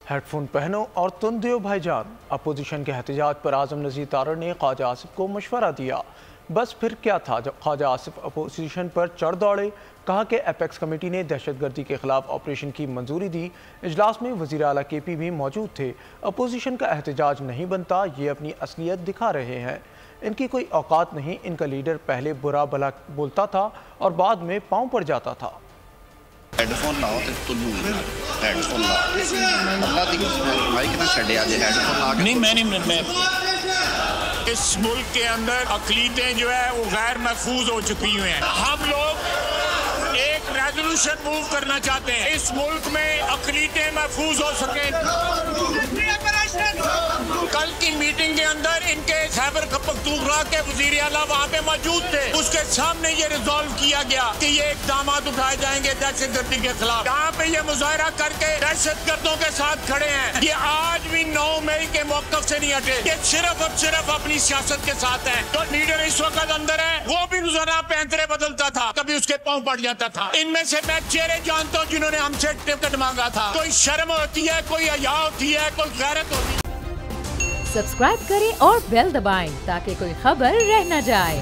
Headphone पहनो और तुम दियो भाईजान। अपोजिशन के एहतजाज पर आजम नज़ीर तारड़ ने ख्वाजा आसिफ को मशवरा दिया। बस फिर क्या था जब ख्वाजा आसिफ अपोजिशन पर चढ़ दौड़े। कहा कि एपेक्स कमेटी ने दहशतगर्दी के खिलाफ ऑपरेशन की मंजूरी दी। इजलास में वज़ीर आला KP भी मौजूद थे। अपोजिशन का एहतजाज नहीं बनता, ये अपनी असलियत दिखा रहे हैं। इनकी कोई औकात नहीं। इनका लीडर पहले बुरा भला बोलता था और बाद में पाँव पड़ जाता था। हेडफोन लाओ तो तुल्लू हेडफोन ला अल्लाह दी कसम माइक ना छड़े आज हेडफोन ला नहीं मैं इस मुल्क के अंदर अक़लीदें जो है वो गैर महफूज हो चुकी हुई हैं। हम लोग एक रेजोल्यूशन मूव करना चाहते हैं, इस मुल्क में अक़लीदें महफूज हो सकें। कल की मीटिंग के अंदर इनके खैबर पख्तूनख्वा के वज़ीर आला वहाँ पे मौजूद थे। उसके सामने ये रिजॉल्व किया गया कि ये इक़दाम उठाए जाएंगे दहशतगर्दी के खिलाफ। यहाँ पे ये मुजाहरा करके दहशतगर्दों के साथ खड़े हैं। ये आज भी 9 मई के मौक़िफ़ से नहीं हटे। ये सिर्फ और सिर्फ अपनी सियासत के साथ है। तो लीडर इस वक्त अंदर है, वो भी रोजाना पैंतरे बदलता था, कभी उसके पाँव पड़ जाता था। इनमें से मैं चेहरे जानता हूँ जिन्होंने हमसे टिकट मांगा था। कोई शर्म होती है, कोई हया होती है, कोई गैरत होती है। सब्सक्राइब करें और बेल दबाएं ताकि कोई खबर रह न जाए।